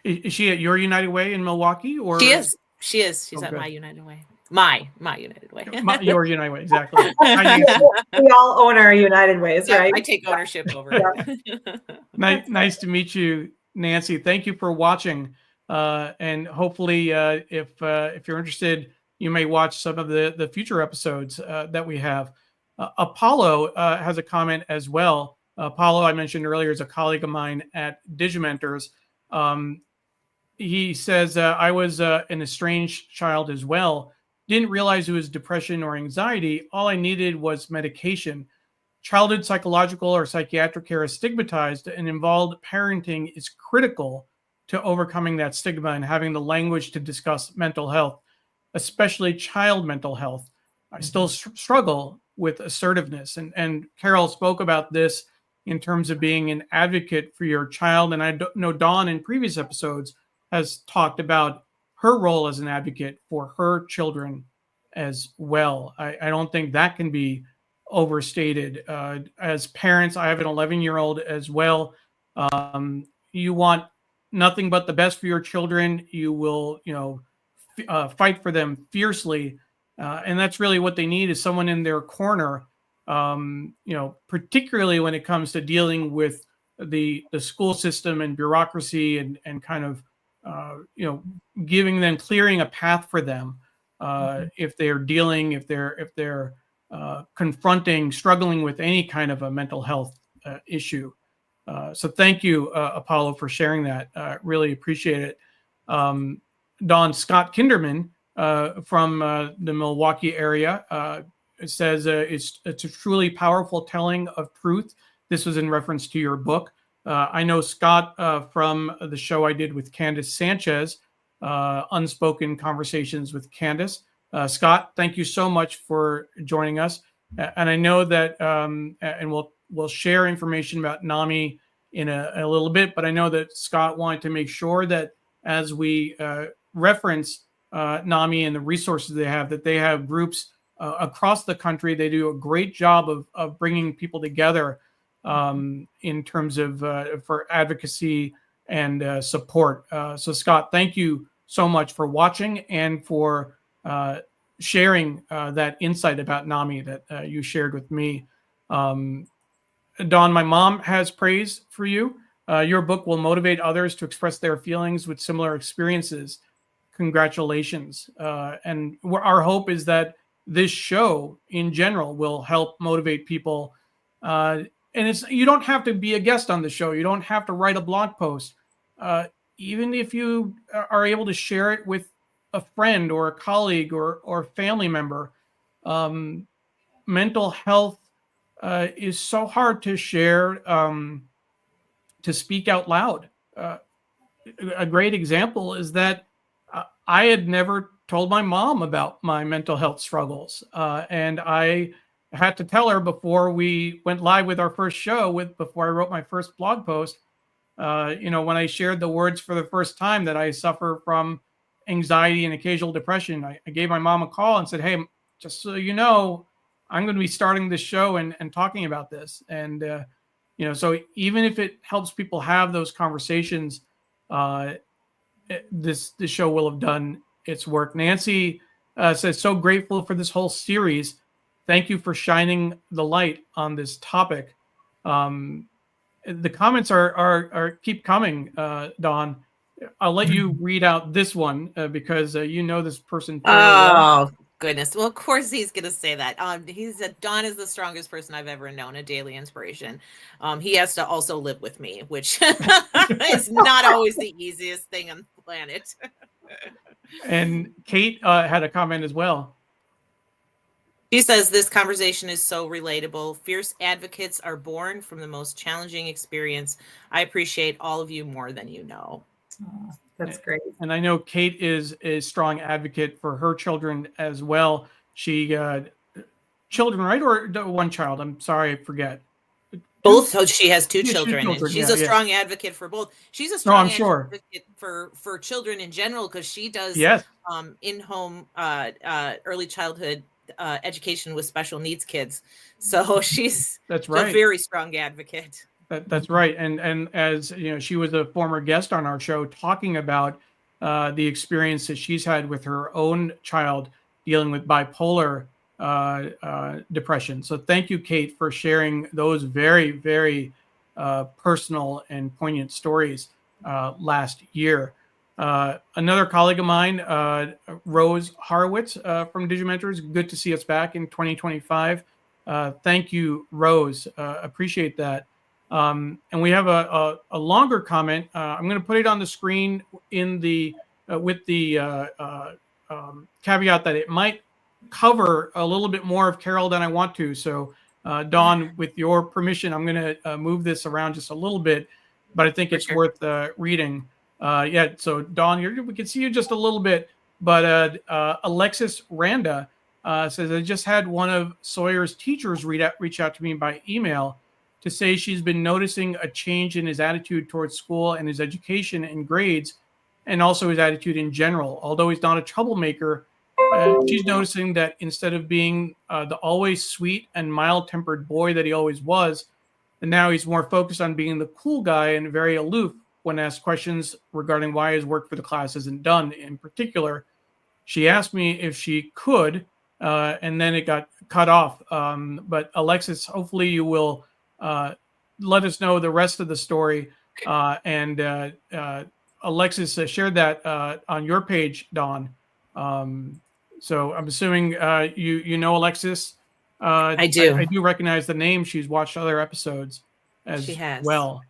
Is she at your United Way in Milwaukee, or she is? She's at my United Way. My United Way. Your United Way, exactly. We all own our United Ways, right? I take ownership over it. Nice to meet you, Nancy. Thank you for watching, and hopefully, if you're interested, you may watch some of the future episodes that we have. Apollo has a comment as well. Apollo, I mentioned earlier, is a colleague of mine at Digimentors. He says, I was an estranged child as well. Didn't realize it was depression or anxiety. All I needed was medication. childhood psychological or psychiatric care is stigmatized, and involved parenting is critical to overcoming that stigma and having the language to discuss mental health, especially child mental health. I still struggle with assertiveness. And Carole spoke about this in terms of being an advocate for your child. And I know Dawn in previous episodes has talked about her role as an advocate for her children as well. I don't think that can be overstated. As parents, I have an 11-year-old as well. You want nothing but the best for your children. You will, fight for them fiercely. And that's really what they need, is someone in their corner, particularly when it comes to dealing with the school system and bureaucracy and kind of, clearing a path for them if they're confronting, struggling with any kind of a mental health issue. So thank you, Apollo, for sharing that. Really appreciate it. Don Scott Kinderman from the Milwaukee area says it's a truly powerful telling of truth. This was in reference to your book. I know Scott from the show I did with Candace Sanchez, Unspoken Conversations with Candace. Scott, thank you so much for joining us. And I know that, and we'll share information about NAMI in a little bit, but I know that Scott wanted to make sure that as we reference NAMI and the resources they have, that they have groups across the country. They do a great job of bringing people together in terms of for advocacy and support. So Scott, thank you so much for watching and for sharing that insight about NAMI that you shared with me. Dawn, my mom has praise for you. Your book will motivate others to express their feelings with similar experiences. Congratulations. And our hope is that this show in general will help motivate people. And you don't have to be a guest on the show. You don't have to write a blog post. Even if you are able to share it with a friend or a colleague or family member, mental health is so hard to share, to speak out loud. A great example is that I had never told my mom about my mental health struggles. And I had to tell her before we went live with our first show, before I wrote my first blog post, when I shared the words for the first time that I suffer from anxiety and occasional depression, I gave my mom a call and said, hey, just so you know, I'm going to be starting this show and talking about this. And, so even if it helps people have those conversations, this show will have done its work. Nancy says, so grateful for this whole series. Thank you for shining the light on this topic. The comments are keep coming, Dawn. I'll let you read out this one because you know this person. Oh, goodness. Well, of course he's going to say that. He said, Dawn is the strongest person I've ever known, a daily inspiration. He has to also live with me, which is not always the easiest thing on the planet. And Kate had a comment as well. She says, this conversation is so relatable. Fierce advocates are born from the most challenging experience. I appreciate all of you more than you know. Oh, that's great. And I know Kate is a strong advocate for her children as well. She children, right? Or one child? I'm sorry, I forget. Both. So she has two children. And she's a strong advocate for both. She's a strong advocate for children in general, because she does in-home early childhood education with special needs kids. So she's a very strong advocate. That's right. And as you know, she was a former guest on our show talking about the experience that she's had with her own child dealing with bipolar depression. So thank you, Kate, for sharing those very, very personal and poignant stories last year. Another colleague of mine, Rose Horowitz from Digimentors. Good to see us back in 2025. Thank you, Rose. Appreciate that. And we have a longer comment. I'm going to put it on the screen in the with the caveat that it might cover a little bit more of Carole than I want to. So Dawn, with your permission, I'm going to move this around just a little bit, but I think it's worth reading. Yeah, so Dawn, we can see you just a little bit, but Alexis Randa says, I just had one of Sawyer's teachers reach out to me by email to say she's been noticing a change in his attitude towards school and his education and grades, and also his attitude in general. Although he's not a troublemaker, she's noticing that instead of being the always sweet and mild-tempered boy that he always was, and now he's more focused on being the cool guy and very aloof when asked questions regarding why his work for the class isn't done. In particular, she asked me if she could, and then it got cut off. But Alexis, hopefully you will let us know the rest of the story. And Alexis shared that on your page, Dawn. So I'm assuming you know Alexis. I do. I do recognize the name. She's watched other episodes as well.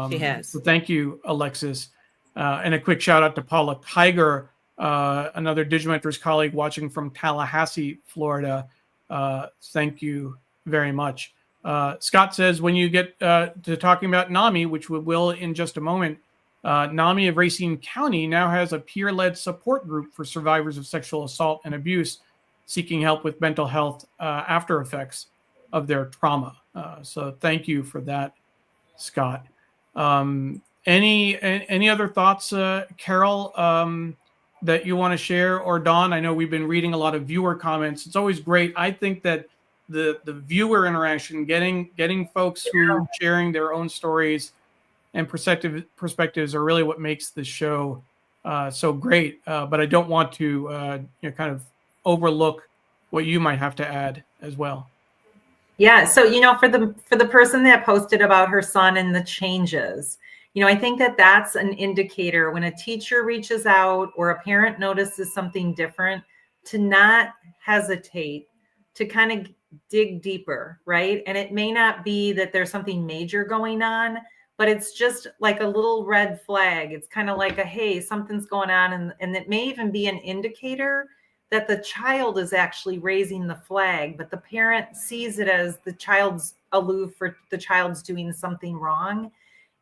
She has. So thank you, Alexis. And a quick shout out to Paula Kiger, another Digimentors colleague watching from Tallahassee, Florida. Thank you very much. Scott says, when you get to talking about NAMI, which we will in just a moment, NAMI of Racine County now has a peer-led support group for survivors of sexual assault and abuse seeking help with mental health after effects of their trauma. So thank you for that, Scott. Any other thoughts, Carole, that you want to share, or Dawn? I know we've been reading a lot of viewer comments. It's always great. I think that the viewer interaction, getting folks who are sharing their own stories and perspectives are really what makes the show so great. But I don't want to kind of overlook what you might have to add as well. Yeah. So, for the person that posted about her son and the changes, I think that that's an indicator when a teacher reaches out or a parent notices something different, to not hesitate, to kind of dig deeper, right? And it may not be that there's something major going on, but it's just like a little red flag. It's kind of like hey, something's going on. And it may even be an indicator that the child is actually raising the flag, but the parent sees it as the child's aloof or the child's doing something wrong.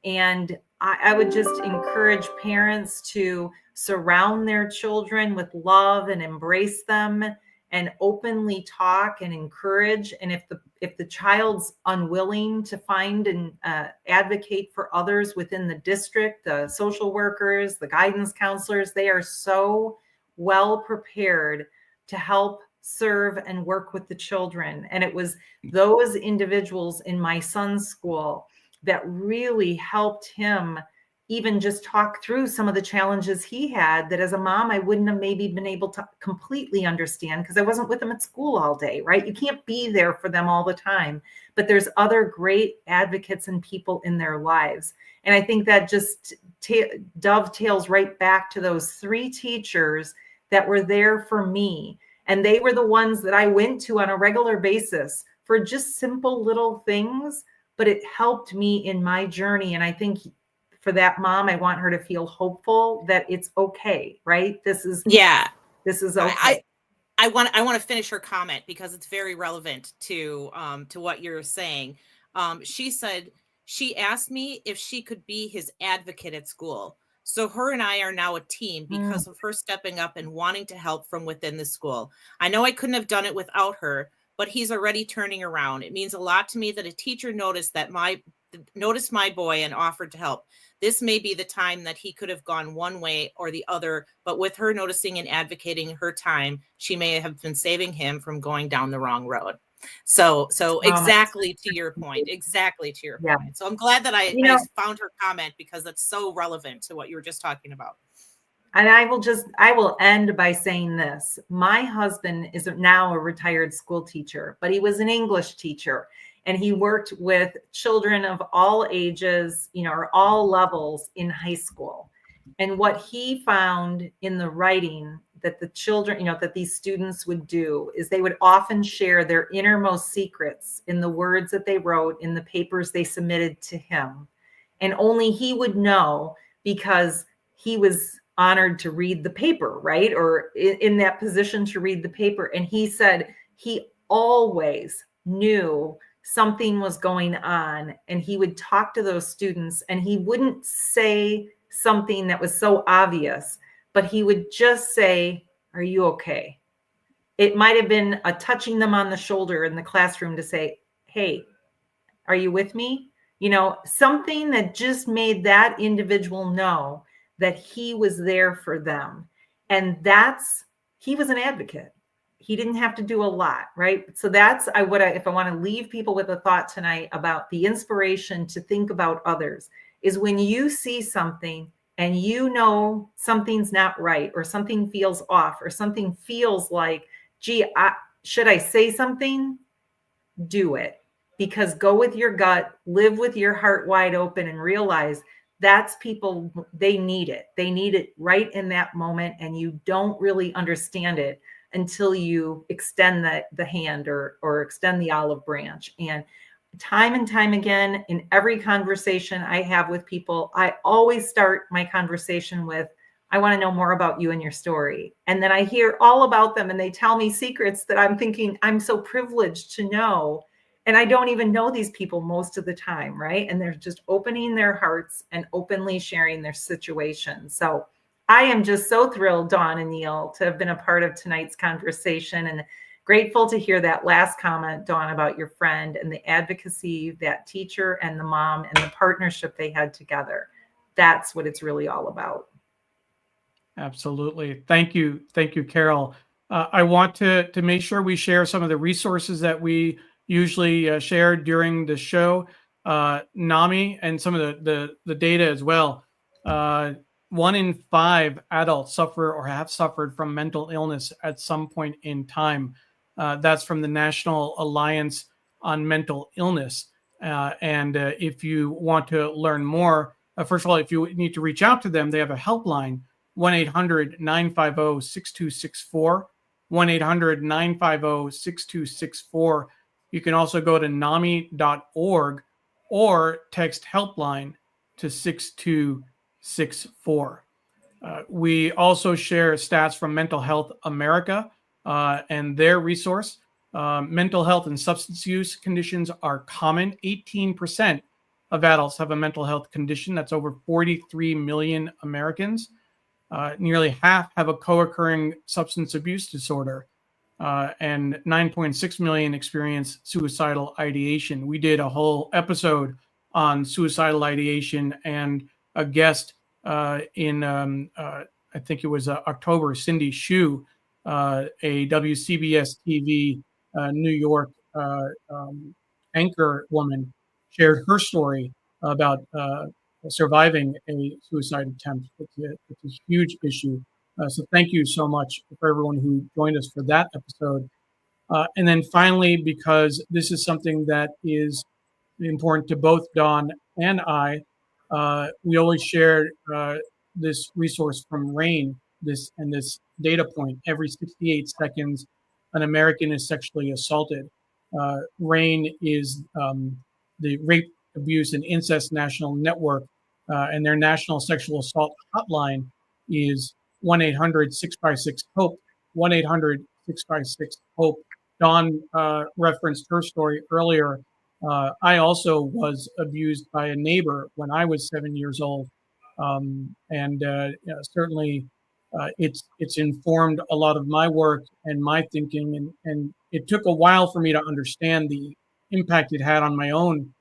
And I would just encourage parents to surround their children with love and embrace them and openly talk and encourage. And if the child's unwilling to find and advocate for others within the district, the social workers, the guidance counselors, they are so well prepared to help serve and work with the children. And it was those individuals in my son's school that really helped him even just talk through some of the challenges he had that as a mom, I wouldn't have maybe been able to completely understand because I wasn't with them at school all day, right? You can't be there for them all the time, but there's other great advocates and people in their lives. And I think that just dovetails right back to those 3 teachers that were there for me. And they were the ones that I went to on a regular basis for just simple little things, but it helped me in my journey. And I think for that mom, I want her to feel hopeful that it's okay, right? This is okay. I want to finish her comment because it's very relevant to what you're saying. She said she asked me if she could be his advocate at school. So her and I are now a team because of her stepping up and wanting to help from within the school. I know I couldn't have done it without her, but he's already turning around. It means a lot to me that a teacher noticed my boy and offered to help. This may be the time that he could have gone one way or the other, but with her noticing and advocating her time, she may have been saving him from going down the wrong road. So exactly to your point. So I'm glad that I found her comment because that's so relevant to what you were just talking about. And I will end by saying this. My husband is now a retired school teacher, but he was an English teacher and he worked with children of all ages, or all levels in high school. And what he found in the writing that the children, that these students would do is they would often share their innermost secrets in the words that they wrote in the papers they submitted to him. And only he would know because he was honored to read the paper, right? Or in that position to read the paper. And he said he always knew something was going on, and he would talk to those students, and he wouldn't say something that was so obvious, but he would just say, "Are you okay?" It might have been a touching them on the shoulder in the classroom to say, "Hey, are you with me?" Something that just made that individual know that he was there for them. And he was an advocate. He didn't have to do a lot, right? So that's if I want to leave people with a thought tonight about the inspiration to think about others, is when you see something and something's not right, or something feels off, or something feels like, gee, should I say something? Do it. Because go with your gut, live with your heart wide open, and realize that's people, they need it. They need it right in that moment. And you don't really understand it until you extend the hand or extend the olive branch. And time again, in every conversation I have with people, I always start my conversation with, "I want to know more about you and your story." And then I hear all about them, and they tell me secrets that I'm thinking, I'm so privileged to know. And I don't even know these people most of the time, right? And they're just opening their hearts and openly sharing their situation. So I am just so thrilled, Dawn and Neil, to have been a part of tonight's conversation, and grateful to hear that last comment, Dawn, about your friend and the advocacy, that teacher and the mom, and the partnership they had together. That's what it's really all about. Absolutely. Thank you. Thank you, Carole. I want to make sure we share some of the resources that we usually share during the show, NAMI, and some of the data as well. 1 in 5 adults suffer or have suffered from mental illness at some point in time. That's from the National Alliance on Mental Illness. And if you want to learn more, first of all, if you need to reach out to them, they have a helpline, 1-800-950-6264, 1-800-950-6264. You can also go to NAMI.org or text helpline to 6264. We also share stats from Mental Health America and their resource. Mental health and substance use conditions are common. 18% of adults have a mental health condition. That's over 43 million Americans. Nearly half have a co-occurring substance abuse disorder, and 9.6 million experience suicidal ideation. We did a whole episode on suicidal ideation, and a guest in, I think it was October, Cindy Hsu, a WCBS TV New York anchor woman, shared her story about surviving a suicide attempt. It's a huge issue. So thank you so much for everyone who joined us for that episode. And then finally, because this is something that is important to both Dawn and I, we always share this resource from RAINN, this data point. Every 68 seconds, an American is sexually assaulted. RAINN is the Rape, Abuse, and Incest National Network, and their national sexual assault hotline is 1-800-656-HOPE, 1-800-656-HOPE. Dawn referenced her story earlier. I also was abused by a neighbor when I was 7 years old, and certainly it's informed a lot of my work and my thinking, and it took a while for me to understand the impact it had on my own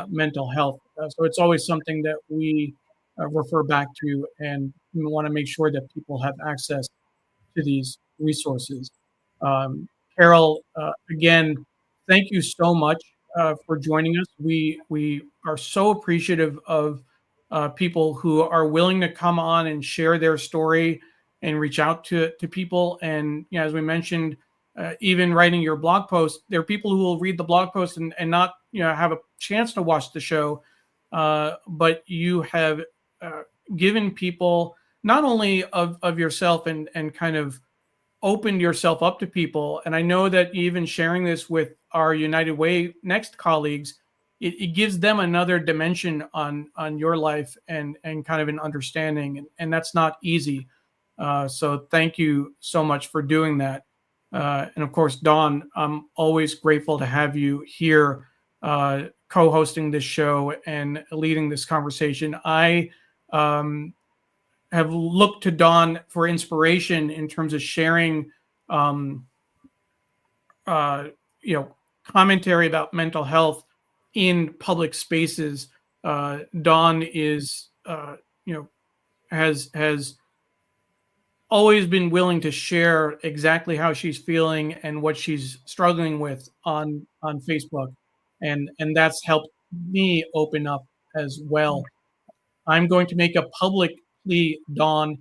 mental health. So it's always something that we refer back to, and we want to make sure that people have access to these resources. Carole, again, thank you so much for joining us. We are so appreciative of people who are willing to come on and share their story and reach out to people. And as we mentioned, even writing your blog post, there are people who will read the blog post and not have a chance to watch the show, but you have given people not only of yourself and kind of opened yourself up to people. And I know that even sharing this with our United Way Next colleagues, it gives them another dimension on your life and kind of an understanding, and that's not easy. So thank you so much for doing that. And of course, Dawn, I'm always grateful to have you here co-hosting this show and leading this conversation. I have looked to Dawn for inspiration in terms of sharing, commentary about mental health in public spaces. Dawn is, has always been willing to share exactly how she's feeling and what she's struggling with on Facebook, and that's helped me open up as well. I'm going to make a public plea, Dawn.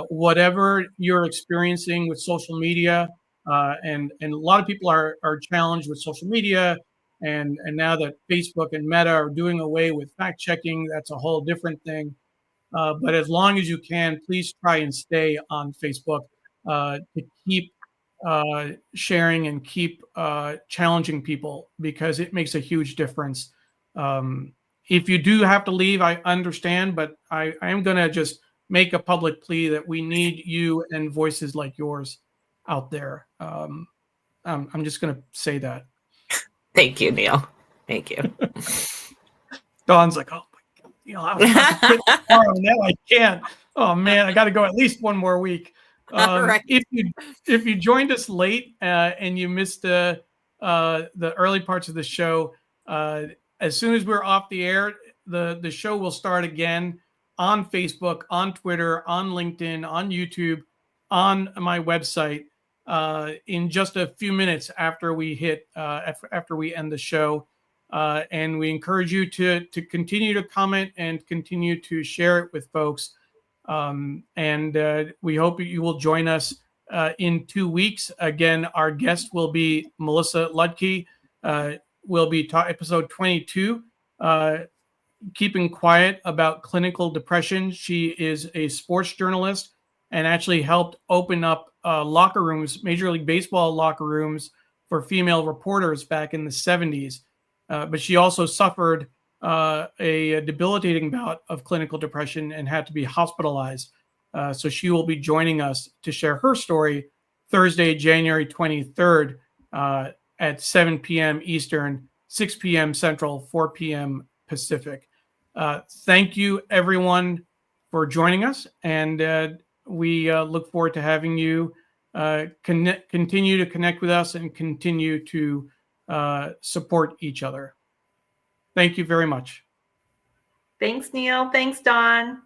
Whatever you're experiencing with social media, and a lot of people are challenged with social media, and now that Facebook and Meta are doing away with fact checking, that's a whole different thing. But as long as you can, please try and stay on Facebook to keep sharing and keep challenging people, because it makes a huge difference. If you do have to leave, I understand, but I am going to just make a public plea that we need you and voices like yours out there. I'm just going to say that. Thank you, Neil. Thank you. Dawn's like, oh my God, I'll have to quit tomorrow. Now I can't. Oh man, I got to go at least one more week. Right. If you joined us late and you missed the early parts of the show, as soon as we're off the air, the show will start again on Facebook, on Twitter, on LinkedIn, on YouTube, on my website in just a few minutes after we hit after we end the show. And we encourage you to continue to comment and continue to share it with folks. And we hope you will join us in 2 weeks. Again, our guest will be Melissa Ludtke. Will be episode 22, keeping quiet about clinical depression. She is a sports journalist and actually helped open up locker rooms, Major League Baseball locker rooms, for female reporters back in the 70s. But she also suffered a debilitating bout of clinical depression and had to be hospitalized. So she will be joining us to share her story Thursday, January 23rd at 7 p.m. Eastern, 6 p.m. Central, 4 p.m. Pacific. Thank you, everyone, for joining us. And we look forward to having you continue to connect with us and continue to support each other. Thank you very much. Thanks, Neil. Thanks, Dawn.